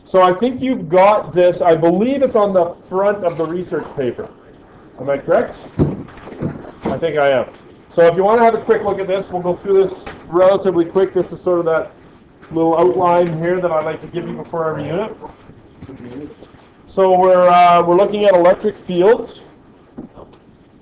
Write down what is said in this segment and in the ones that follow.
So I think you've got this. I believe it's on the front of the research paper. Am I correct? I think I am. So if you want to have a quick look at this, we'll go through this relatively quick. This is sort of that little outline here that I'd like to give you before every unit. So we're looking at electric fields.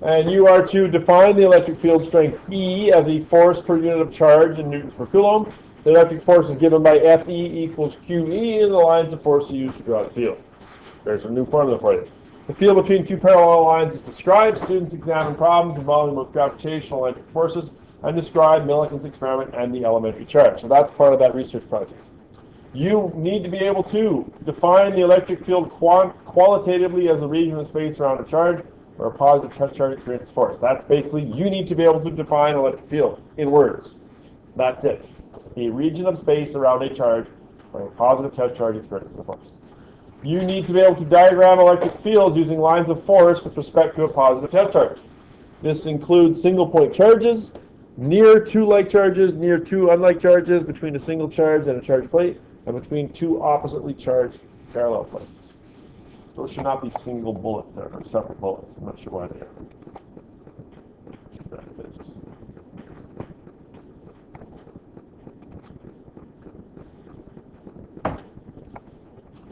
And you are to define the electric field strength E as a force per unit of charge in newtons per coulomb. The electric force is given by Fe equals QE in the lines of force used to draw the field. There's a new formula for you. The field between two parallel lines is described. Students examine problems involving both gravitational and electric forces and describe Millikan's experiment and the elementary charge. So that's part of that research project. You need to be able to define the electric field qualitatively as a region of space around a charge where a positive test charge experiences force. That's basically, you need to be able to define an electric field in words. That's it. A region of space around a charge where a positive test charge experiences a force. You need to be able to diagram electric fields using lines of force with respect to a positive test charge. This includes single point charges, near two like charges, near two unlike charges, between a single charge and a charged plate, and between two oppositely charged parallel plates. Those should not be single bullets, there are separate bullets. I'm not sure why they are.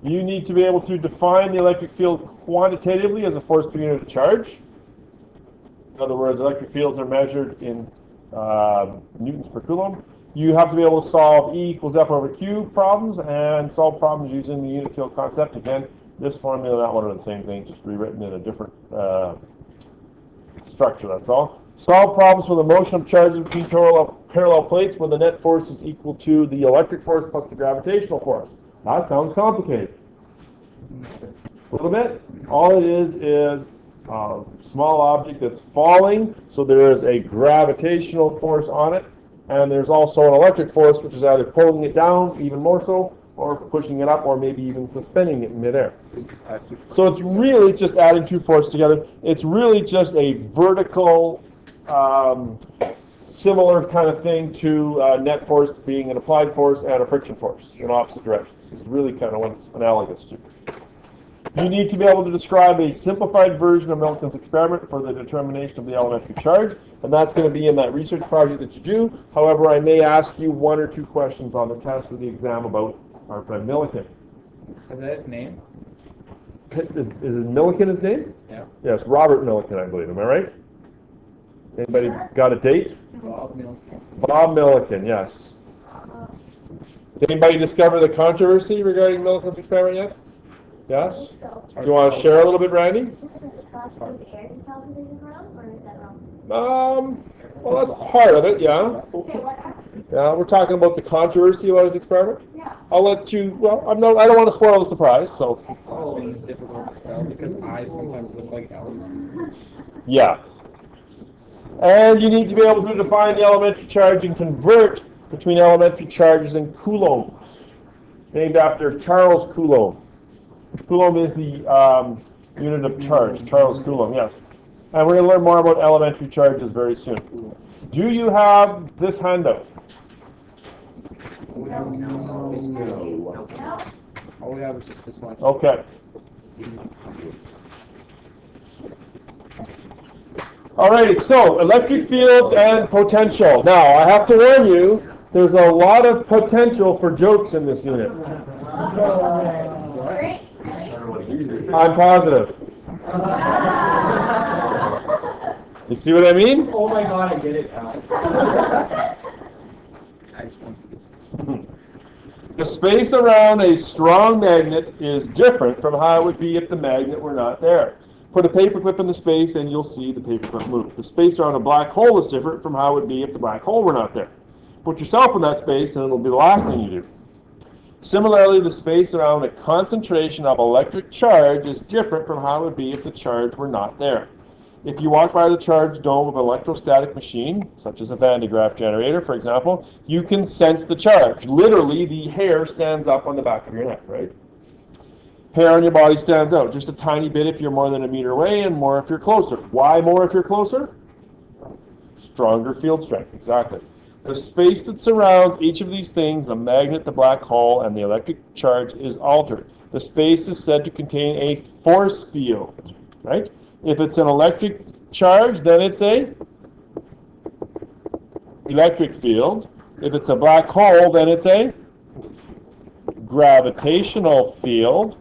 You need to be able to define the electric field quantitatively as a force per unit of charge. In other words, electric fields are measured in newtons per coulomb. You have to be able to solve E equals F over Q problems and solve problems using the unit field concept. Again, this formula and that one are the same thing, just rewritten in a different structure, that's all. Solve problems for the motion of charges between parallel plates when the net force is equal to the electric force plus the gravitational force. That sounds complicated. A little bit. All it is a small object that's falling, so there is a gravitational force on it, and there's also an electric force which is either pulling it down even more so, or pushing it up, or maybe even suspending it in midair. So it's really just adding two forces together. It's really just a vertical, similar kind of thing to net force being an applied force and a friction force in opposite directions. It's really kind of what it's analogous to. You need to be able to describe a simplified version of Millikan's experiment for the determination of the elementary charge, and that's going to be in that research project that you do. However, I may ask you one or two questions on the test or the exam about our friend Millikan. Is that his name? Is Millikan his name? Yeah. Yes, Robert Millikan, I believe. Am I right? Anybody got a date? Bob Millikan. Bob Millikan, yes. Did anybody discover the controversy regarding Millikan's experiment yet? Yes? Do you want to share a little bit, Randy? Well, that's part of it, yeah. Yeah, we're talking about the controversy about his experiment. Yeah. I'll let you. Well, I don't want to spoil the surprise, so. Following is difficult to spell because I sometimes look like L's. Yeah. And you need to be able to define the elementary charge and convert between elementary charges and coulombs, named after Charles Coulomb. Coulomb is the unit of charge, Charles Coulomb, yes. And we're going to learn more about elementary charges very soon. Do you have this handout? No. All we have is just this one. Okay. Alrighty, so electric fields and potential. Now, I have to warn you, there's a lot of potential for jokes in this unit. I'm positive. You see what I mean? Oh my god, I get it now. The space around a strong magnet is different from how it would be if the magnet were not there. Put a paperclip in the space and you'll see the paperclip move. The space around a black hole is different from how it would be if the black hole were not there. Put yourself in that space and it'll be the last thing you do. Similarly, the space around a concentration of electric charge is different from how it would be if the charge were not there. If you walk by the charged dome of an electrostatic machine, such as a Van de Graaff generator, for example, you can sense the charge. Literally, the hair stands up on the back of your neck, right? Hair on your body stands out just a tiny bit if you're more than a meter away and more if you're closer. Why more if you're closer? Stronger field strength, exactly. The space that surrounds each of these things, the magnet, the black hole, and the electric charge, is altered. The space is said to contain a force field, right? If it's an electric charge, then it's a electric field. If it's a black hole, then it's a gravitational field.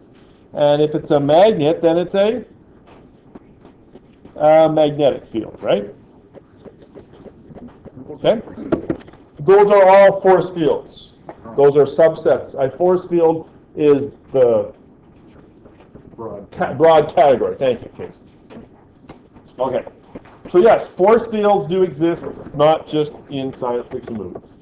And if it's a magnet, then it's a magnetic field, right? Okay? Those are all force fields. Those are subsets. A force field is the broad category. Thank you, Casey. Okay. So yes, force fields do exist, not just in science fiction movies.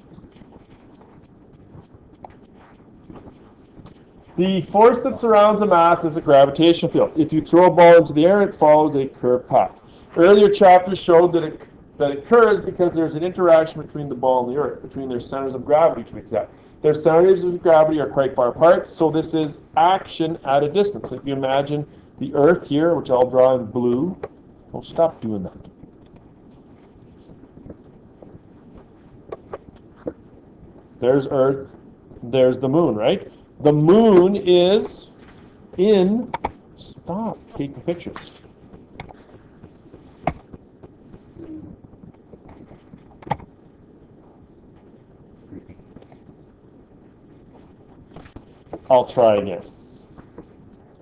The force that surrounds a mass is a gravitational field. If you throw a ball into the air, it follows a curved path. Earlier chapters showed that it occurs because there's an interaction between the ball and the earth, between their centers of gravity, to be exact. Their centers of gravity are quite far apart, so this is action at a distance. If you imagine the earth here, which I'll draw in blue, oh, stop doing that. There's Earth, there's the moon, right? The moon is in, stop taking pictures. I'll try again.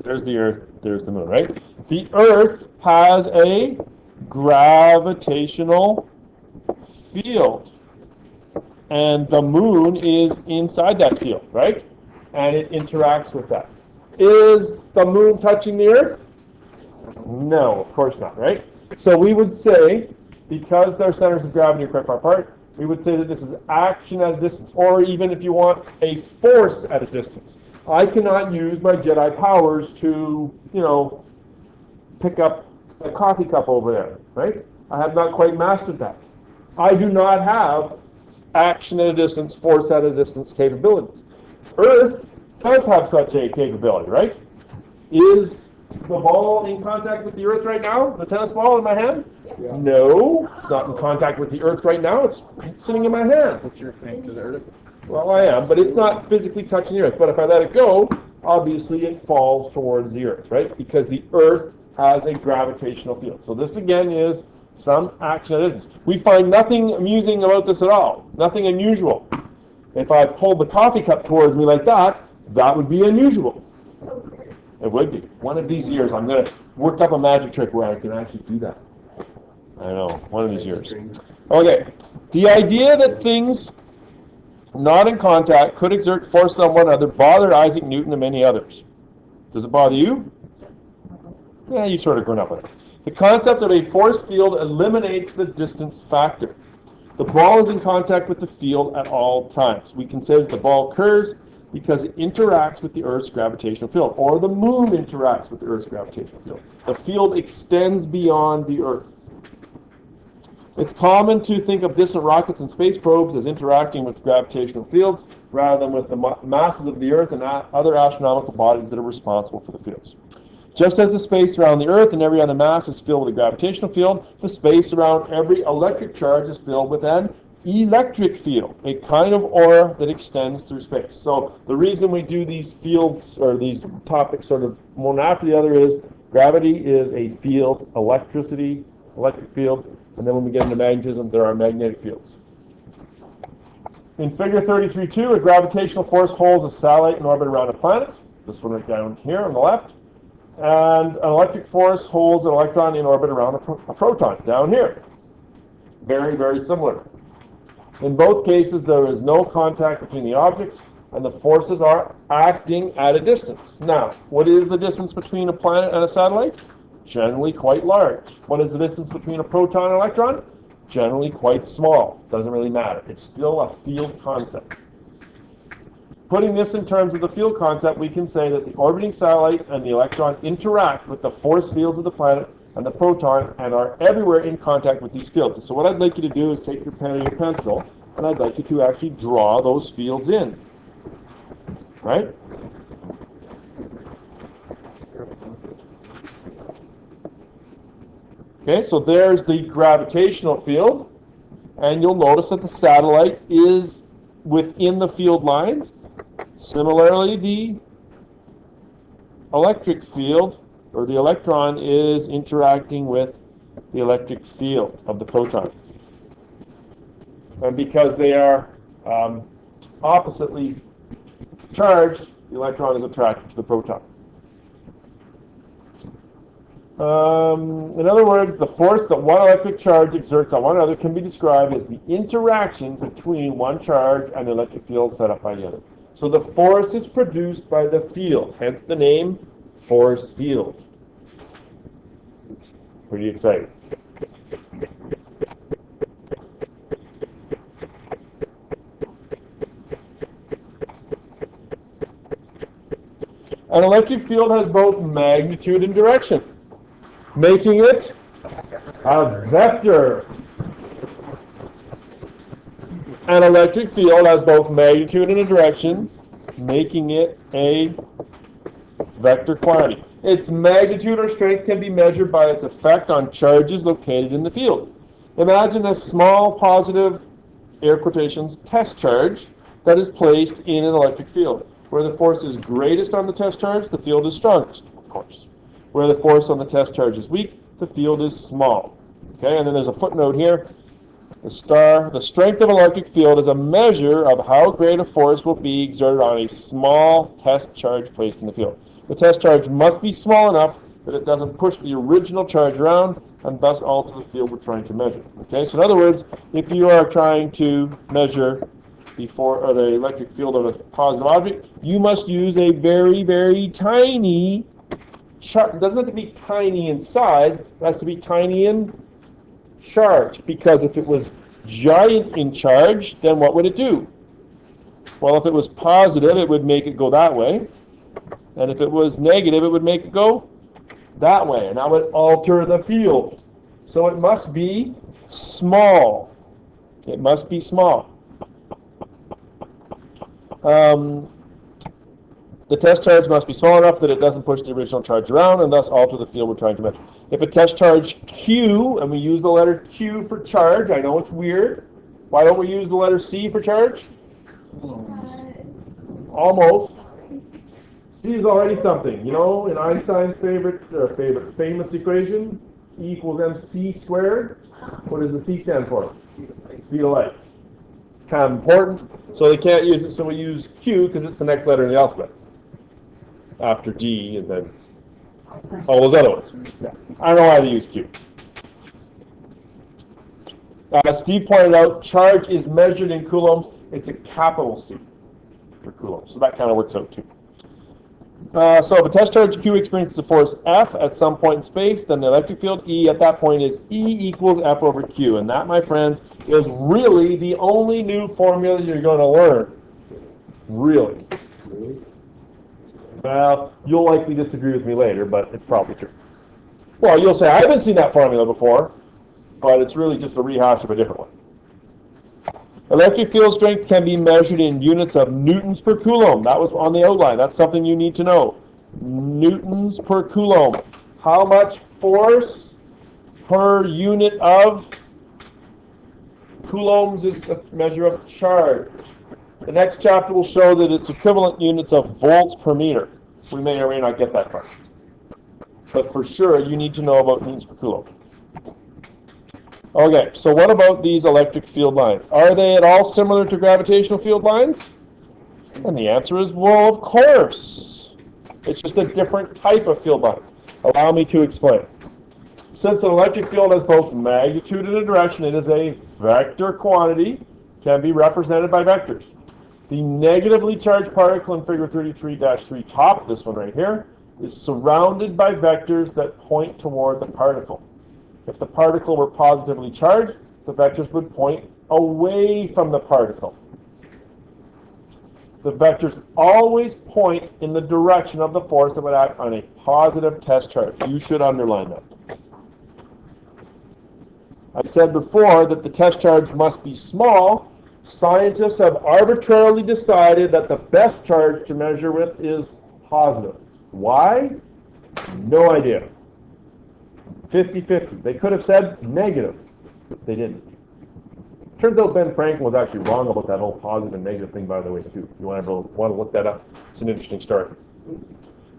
There's the Earth, there's the moon, right? The Earth has a gravitational field. And the moon is inside that field, right? And it interacts with that. Is the moon touching the Earth? No, of course not, right? So we would say, because their centers of gravity are quite far apart, we would say that this is action at a distance, or even if you want, a force at a distance. I cannot use my Jedi powers to, pick up a coffee cup over there, right? I have not quite mastered that. I do not have action at a distance, force at a distance capabilities. Earth does have such a capability, right? Is the ball in contact with the Earth right now? The tennis ball in my hand? Yeah. No, it's not in contact with the Earth right now. It's sitting in my hand. Put your thing to the Earth. Well, I am, but it's not physically touching the Earth. But if I let it go, obviously it falls towards the Earth, right? Because the Earth has a gravitational field. So this again is some action at a distance. We find nothing amusing about this at all. Nothing unusual. If I pulled the coffee cup towards me like that, that would be unusual. It would be. One of these years, I'm going to work up a magic trick where I can actually do that. I know, one of these years. Okay, the idea that things not in contact could exert force on one another bothered Isaac Newton and many others. Does it bother you? Yeah, you've sort of grown up with it. The concept of a force field eliminates the distance factor. The ball is in contact with the field at all times. We can say that the ball occurs because it interacts with the Earth's gravitational field, or the moon interacts with the Earth's gravitational field. The field extends beyond the Earth. It's common to think of distant rockets and space probes as interacting with gravitational fields rather than with the masses of the Earth and other astronomical bodies that are responsible for the fields. Just as the space around the Earth and every other mass is filled with a gravitational field, the space around every electric charge is filled with an electric field, a kind of aura that extends through space. So the reason we do these fields, or these topics sort of one after the other, is gravity is a field, electricity, electric fields, and then when we get into magnetism, there are magnetic fields. In figure 33.2, a gravitational force holds a satellite in orbit around a planet. This one right down here on the left. And an electric force holds an electron in orbit around a proton down here. Very, very similar. In both cases, there is no contact between the objects, and the forces are acting at a distance. Now, what is the distance between a planet and a satellite? Generally quite large. What is the distance between a proton and electron? Generally quite small. Doesn't really matter. It's still a field concept. Putting this in terms of the field concept, we can say that the orbiting satellite and the electron interact with the force fields of the planet and the proton and are everywhere in contact with these fields. So what I'd like you to do is take your pen or your pencil, and I'd like you to actually draw those fields in. Right? Okay, so there's the gravitational field, and you'll notice that the satellite is within the field lines. Similarly, the electric field, or the electron, is interacting with the electric field of the proton. And because they are oppositely charged, the electron is attracted to the proton. In other words, the force that one electric charge exerts on one another can be described as the interaction between one charge and the electric field set up by the other. So the force is produced by the field, hence the name force field. Pretty exciting. An electric field has both magnitude and direction, making it a vector. An electric field has both magnitude and a direction, making it a vector quantity. Its magnitude or strength can be measured by its effect on charges located in the field. Imagine a small positive, air quotations, test charge that is placed in an electric field. Where the force is greatest on the test charge, the field is strongest, of course. Where the force on the test charge is weak, the field is small. Okay, and then there's a footnote here. The strength of an electric field is a measure of how great a force will be exerted on a small test charge placed in the field. The test charge must be small enough that it doesn't push the original charge around and thus alter the field we're trying to measure. Okay, so in other words, if you are trying to measure the electric field of a positive object, you must use a very, very tiny charge. It doesn't have to be tiny in size, it has to be tiny in charge, because if it was giant in charge, then what would it do? Well, if it was positive, it would make it go that way, and if it was negative, it would make it go that way, and that would alter the field. So it must be small. It must be small. The test charge must be small enough that it doesn't push the original charge around and thus alter the field we're trying to measure. If a test charge Q, and we use the letter Q for charge, I know it's weird. Why don't we use the letter C for charge? Almost. C is already something. You know, in Einstein's famous equation, E equals mc squared. What does the C stand for? Speed of light. It's kind of important, so they can't use it, so we use Q because it's the next letter in the alphabet. After D and then all those other ones. Yeah. I don't know why they use Q. As Steve pointed out, charge is measured in coulombs. It's a capital C for coulombs, so that kind of works out too. So if a test charge Q experiences a force F at some point in space, then the electric field E at that point is E equals F over Q. And that, my friends, is really the only new formula you're going to learn. Really. Well, you'll likely disagree with me later, but it's probably true. Well, you'll say, I haven't seen that formula before, but it's really just a rehash of a different one. Electric field strength can be measured in units of newtons per coulomb. That was on the outline. That's something you need to know. Newtons per coulomb. How much force per unit of coulombs is a measure of charge. The next chapter will show that it's equivalent units of volts per meter. We may or may not get that far. But for sure, you need to know about newtons per coulomb. Okay, so what about these electric field lines? Are they at all similar to gravitational field lines? And the answer is, well, of course. It's just a different type of field lines. Allow me to explain. Since an electric field has both magnitude and a direction, it is a vector quantity, can be represented by vectors. The negatively charged particle in figure 33-3 top, this one right here, is surrounded by vectors that point toward the particle. If the particle were positively charged, the vectors would point away from the particle. The vectors always point in the direction of the force that would act on a positive test charge. You should underline that. I said before that the test charge must be small. Scientists have arbitrarily decided that the best charge to measure with is positive. Why? No idea. 50-50. They could have said negative, but they didn't. Turns out Ben Franklin was actually wrong about that whole positive and negative thing, by the way, too. You want to look that up? It's an interesting story.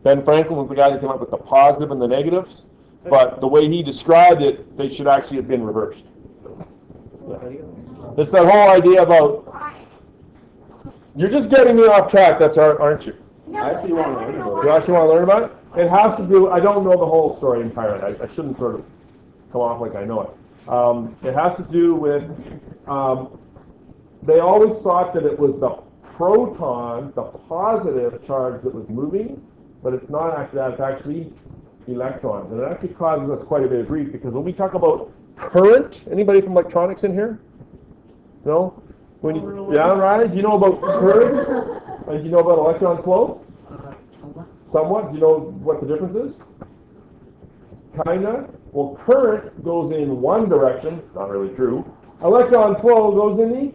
Ben Franklin was the guy that came up with the positive and the negatives, but the way he described it, they should actually have been reversed. It's that whole idea about, you're just getting me off track, aren't you? I actually want to learn about it. You actually want to learn about it? It has to do, I don't know the whole story entirely. I shouldn't sort of come off like I know it. It has to do with, they always thought that it was the proton, the positive charge that was moving, but it's not actually that, it's actually electrons. And it actually causes us quite a bit of grief, because when we talk about current, anybody from electronics in here? No? Yeah, right? Do you know about current? Do you know about electron flow? Somewhat. Do you know what the difference is? Kinda. Well, current goes in one direction. Not really true. Electron flow goes in the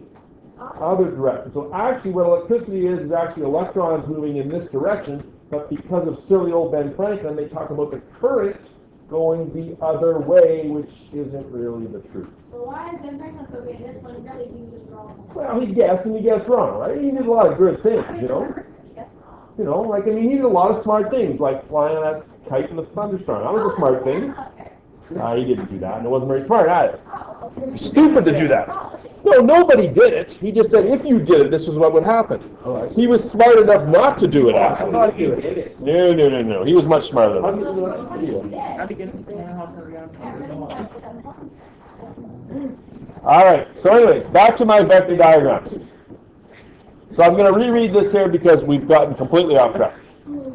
other direction. So actually what electricity is actually electrons moving in this direction, but because of silly old Ben Franklin, they talk about the current going the other way, which isn't really the truth. So why is Ben Franklin so good at this one? Really, he was just wrong. Well, he guessed and he guessed wrong, right? He did a lot of good things, you know? You know, like, I mean, he did a lot of smart things, like flying on that kite in the thunderstorm. That was a smart thing. He didn't do that, and it wasn't very smart either. Stupid to do that. No, nobody did it. He just said, if you did it, this is what would happen. He was smart enough not to do it, actually. I thought he did it. No. He was much smarter How than did that. you do it? All right, so anyways, back to my vector diagrams. So I'm going to reread this here because we've gotten completely off track.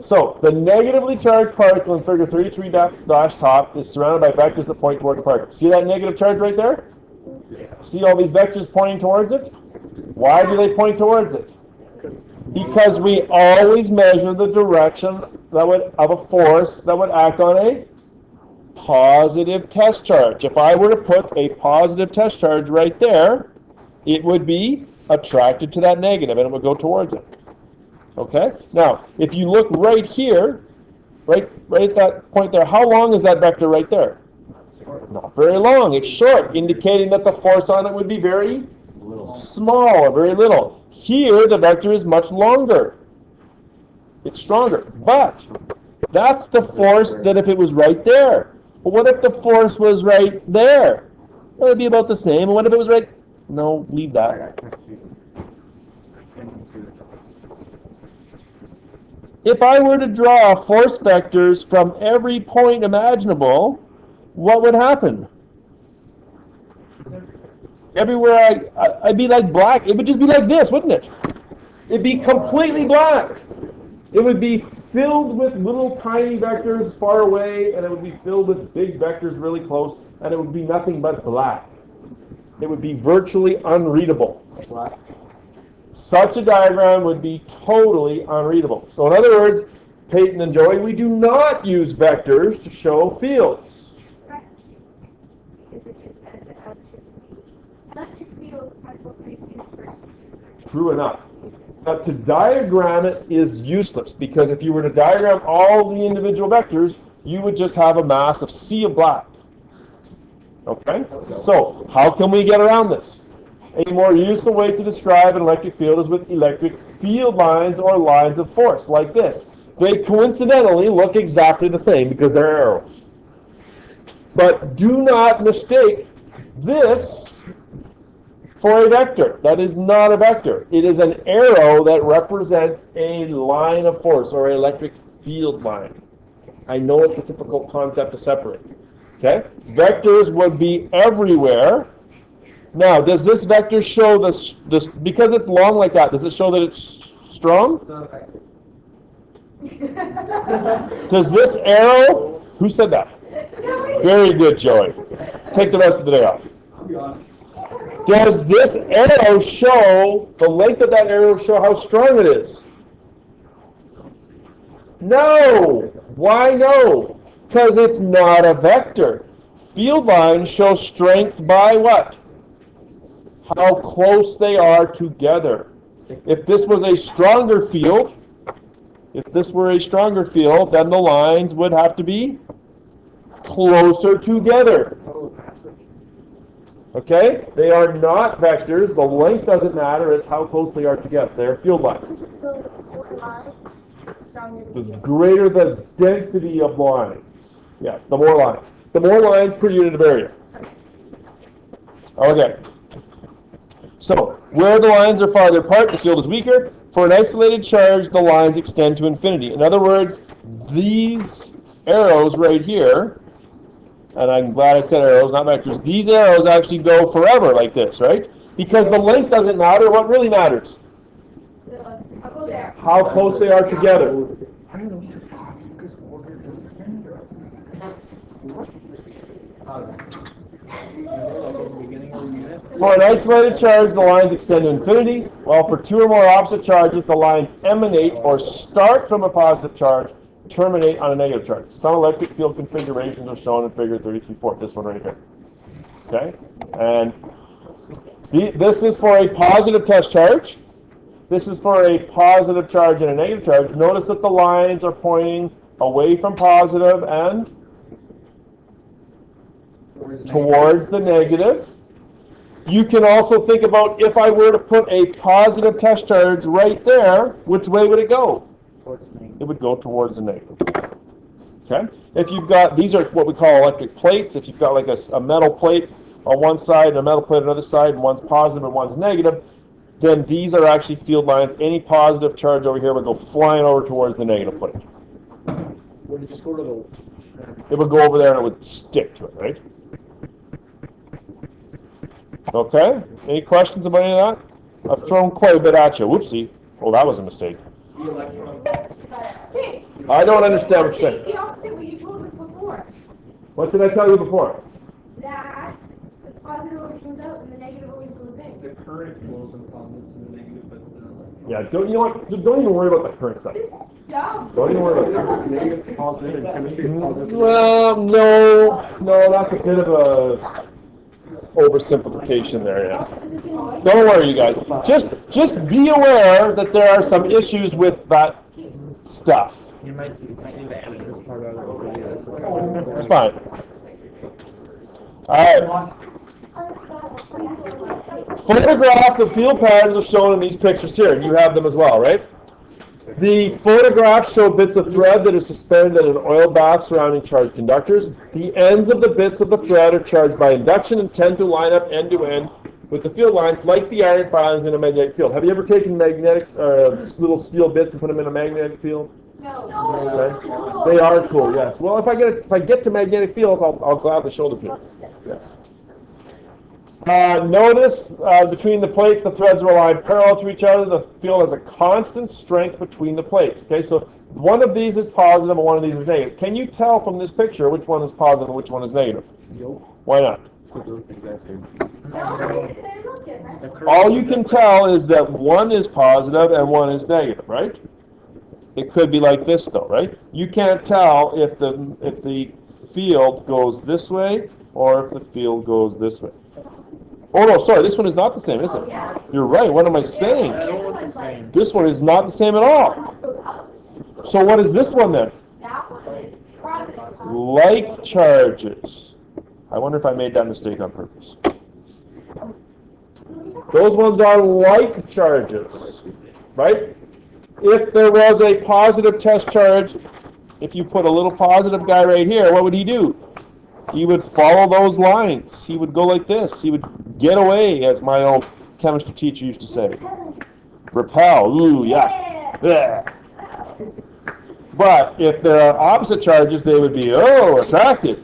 So the negatively charged particle in figure 33 dash top is surrounded by vectors that point toward the particle. See that negative charge right there? See all these vectors pointing towards it? Why do they point towards it? Because we always measure the direction of a force that would act on a positive test charge. If I were to put a positive test charge right there, it would be attracted to that negative and it would go towards it. Okay? Now, if you look right here, right at that point there, how long is that vector right there? Not very long. It's short, indicating that the force on it would be very small or very little. Here, the vector is much longer. It's stronger. But that's the force that if it was right there. But what if the force was right there? Well, it'd be about the same. And what if it was right... No, leave that. If I were to draw force vectors from every point imaginable, what would happen? Everywhere I'd be like black. It would just be like this, wouldn't it? It'd be completely black. It would be filled with little tiny vectors far away, and it would be filled with big vectors really close, and it would be nothing but black. It would be virtually unreadable. Such a diagram would be totally unreadable. So in other words, Peyton and Joey, we do not use vectors to show fields. True enough. But to diagram it is useless, because if you were to diagram all the individual vectors, you would just have a massive sea of black. Okay? So, how can we get around this? A more useful way to describe an electric field is with electric field lines or lines of force, like this. They coincidentally look exactly the same because they're arrows. But do not mistake this for a vector. That is not a vector. It is an arrow that represents a line of force or an electric field line. I know it's a difficult concept to separate. Okay? Vectors would be everywhere. Now, does this vector show this, because it's long like that, does it show that it's strong? Does this arrow, who said that? Very good, Joey. Take the rest of the day off. Does this arrow show, the length of that arrow show how strong it is? No. Why no? Because it's not a vector. Field lines show strength by what? How close they are together. If this was a stronger field, then the lines would have to be closer together. Okay? They are not vectors. The length doesn't matter. It's how close they are together. They're field lines. So the more lines, stronger The the field. greater the density of lines. Yes, the more lines. The more lines per unit of area. Okay. So, where the lines are farther apart, the field is weaker. For an isolated charge, the lines extend to infinity. In other words, these arrows right here, and I'm glad I said arrows, not vectors, these arrows actually go forever like this, right? Because the length doesn't matter. What really matters? I'll go there. How close they are together. For an isolated charge, the lines extend to infinity, while for two or more opposite charges, the lines emanate or start from a positive charge, terminate on a negative charge. Some electric field configurations are shown in figure 33.4, this one right here. Okay? And this is for a positive test charge. This is for a positive charge and a negative charge. Notice that the lines are pointing away from positive and towards the negative. You can also think about if I were to put a positive test charge right there, which way would it go? It would go towards the negative. Okay? If you've got, these are what we call electric plates. If you've got like a metal plate on one side and a metal plate on the other side, and one's positive and one's negative, then these are actually field lines. Any positive charge over here would go flying over towards the negative plate. Would it just go to the... It would go over there and it would stick to it, right? Okay? Any questions about any of that? I've thrown quite a bit at you. Whoopsie. Oh, that was a mistake. The electrons. Hey, I don't understand what you're saying. the opposite what you told us before. What did I tell you before? That the positive always comes out and the negative always goes in. The current flows from positive to the negative, but Yeah, don't you know what? Don't even worry about the current stuff. This is dumb. Don't even worry about that. negative, positive, and chemistry is positive. Well, no, that's a bit of a oversimplification there, yeah. This is gonna be- Don't worry, you guys. Just be aware that there are some issues with that stuff. You might need to edit this part out of it. It's fine. All right. Photographs of field patterns are shown in these pictures here, and you have them as well, right? The photographs show bits of thread that are suspended in an oil bath surrounding charged conductors. The ends of the bits of the thread are charged by induction and tend to line up end to end with the field lines like the iron filings in a magnetic field. Have you ever taken magnetic little steel bits and put them in a magnetic field? No. Okay. They are cool, yes. Well, if I get to magnetic fields, I'll gladly show them to you. Yes. Notice between the plates, the threads are aligned parallel to each other. The field has a constant strength between the plates. Okay, so one of these is positive and one of these is negative. Can you tell from this picture which one is positive and which one is negative? Why not? No, they're not different. All you can tell is that one is positive and one is negative, right? It could be like this though, right? You can't tell if the field goes this way or if the field goes this way. Oh no, sorry, this one is not the same, is it? Yeah. You're right, what am I saying? The other one's like, This one is not the same at all. goes out. So what is this one then? That one is positive. Like charges. I wonder if I made that mistake on purpose. Those ones are like charges, right? If there was a positive test charge, if you put a little positive guy right here, what would he do? He would follow those lines. He would go like this. He would get away, as my old chemistry teacher used to say. Repel. Ooh, yeah. Yeah. But if there are opposite charges, they would be, oh, attracted.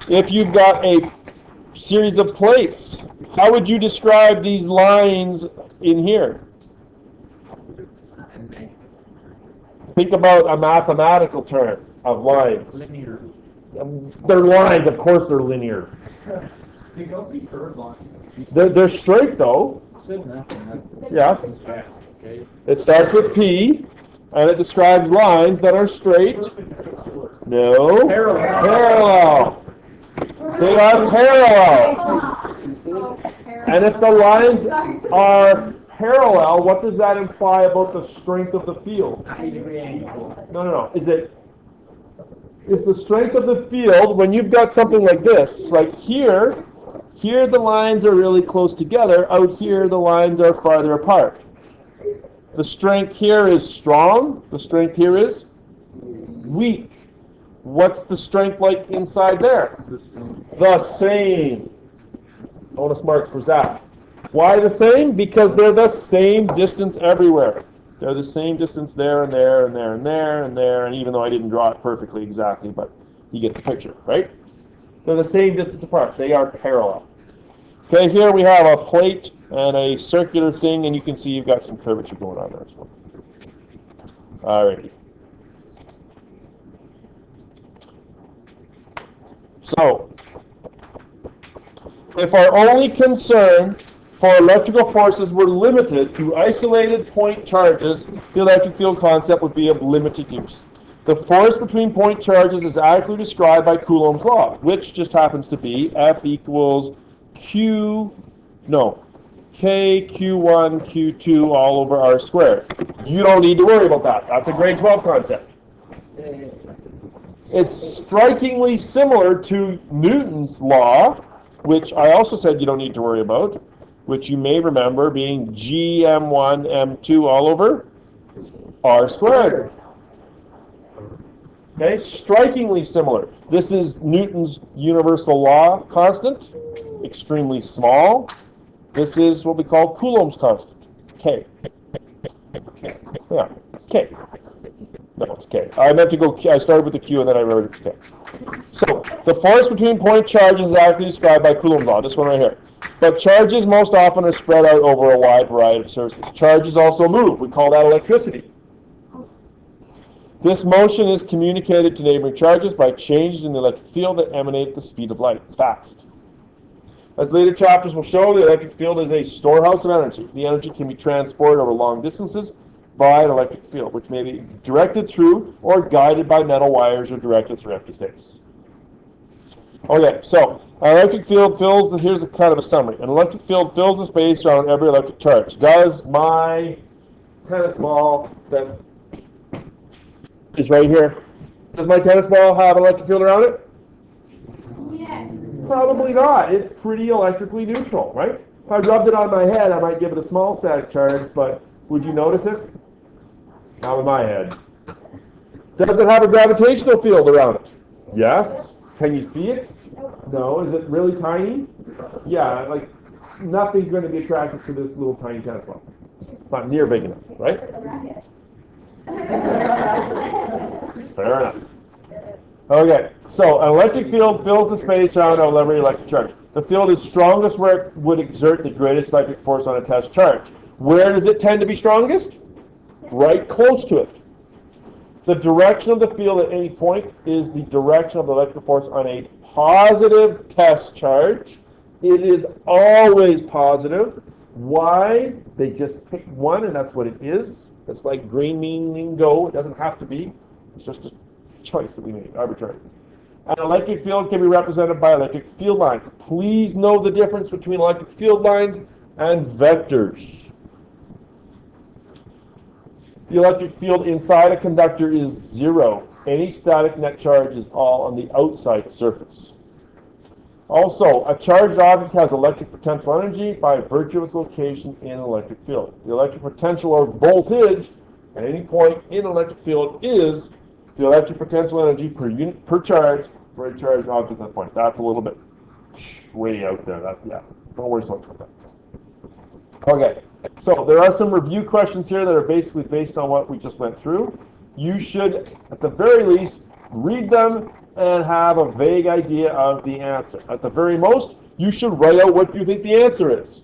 If you've got a series of plates, how would you describe these lines in here? Think about a mathematical term of lines. Linear. They're lines, of course they're linear. You can also be curved lines. They're straight though. Said nothing. Yes. Okay. It starts with P, and it describes lines that are straight. No. Parallel. They are parallel. And if the lines are parallel, what does that imply about the strength of the field? 90-degree angle. No. Is the strength of the field, when you've got something like this, like here the lines are really close together, out here the lines are farther apart. The strength here is strong, the strength here is weak. What's the strength like inside there? The same. Bonus marks for Zach. Why the same? Because they're the same distance everywhere. They're the same distance there and there and there and there and there, and even though I didn't draw it perfectly exactly, but you get the picture, right? They're the same distance apart. They are parallel. Okay, here we have a plate and a circular thing, and you can see you've got some curvature going on there as well. Alrighty. So, if our only concern for electrical forces were limited to isolated point charges, the electric field concept would be of limited use. The force between point charges is accurately described by Coulomb's law, which just happens to be F equals K Q1 Q2 all over R squared. You don't need to worry about that. That's a grade 12 concept. It's strikingly similar to Newton's law, which I also said you don't need to worry about, which you may remember being Gm1 M2 all over R squared. Okay, strikingly similar. This is Newton's universal law constant, extremely small. This is what we call Coulomb's constant, K. Yeah, K. No, it's K. I started with the Q and then I wrote it's K. So, the force between point charges is actually described by Coulomb's law, this one right here. But charges most often are spread out over a wide variety of surfaces. Charges also move. We call that electricity. This motion is communicated to neighboring charges by changes in the electric field that emanate at the speed of light. It's fast. As later chapters will show, the electric field is a storehouse of energy. The energy can be transported over long distances by an electric field, which may be directed through or guided by metal wires or directed through empty space. Okay, so an electric field fills, here's a kind of a summary. An electric field fills the space around every electric charge. Does my tennis ball that is right here, does my tennis ball have an electric field around it? Yes. Probably not. It's pretty electrically neutral, right? If I rubbed it on my head, I might give it a small static charge, but would you notice it? Not with my head. Does it have a gravitational field around it? Yes. Can you see it? No. Is it really tiny? Yeah, like nothing's going to be attracted to this little tiny tennis ball. It's not near big enough, right? Fair enough. Okay, so an electric field fills the space around every electric charge. The field is strongest where it would exert the greatest electric force on a test charge. Where does it tend to be strongest? Right close to it. The direction of the field at any point is the direction of the electric force on a positive test charge. It is always positive. Why? They just pick one and that's what it is. It's like green meaning go. It doesn't have to be. It's just a choice that we made, arbitrary. An electric field can be represented by electric field lines. Please know the difference between electric field lines and vectors. The electric field inside a conductor is zero. Any static net charge is all on the outside surface. Also, a charged object has electric potential energy by virtue of its location in an electric field. The electric potential or voltage at any point in an electric field is the electric potential energy per unit per charge for a charged object at that point. That's a little bit way out there. Don't worry so much about that. Okay, so there are some review questions here that are basically based on what we just went through. You should, at the very least, read them and have a vague idea of the answer. At the very most, you should write out what you think the answer is.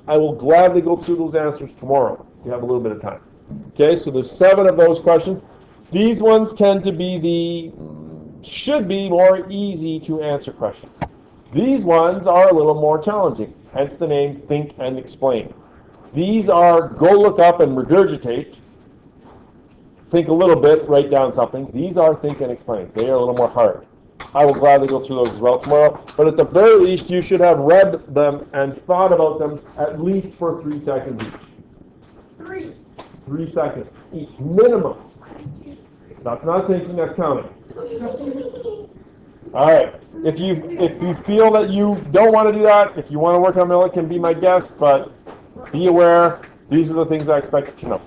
I will gladly go through those answers tomorrow if you have a little bit of time. Okay, so there's 7 of those questions. These ones tend to should be more easy to answer questions. These ones are a little more challenging, hence the name Think and Explain. These are go look up and regurgitate. Think a little bit, write down something. These are Think and Explain. They are a little more hard. I will gladly go through those as well tomorrow, but at the very least you should have read them and thought about them at least for 3 seconds each. 3 seconds each, minimum. That's not thinking, that's counting. All right. If you feel that you don't want to do that, if you want to work on milk, can be my guest, but be aware, these are the things I expect you to know.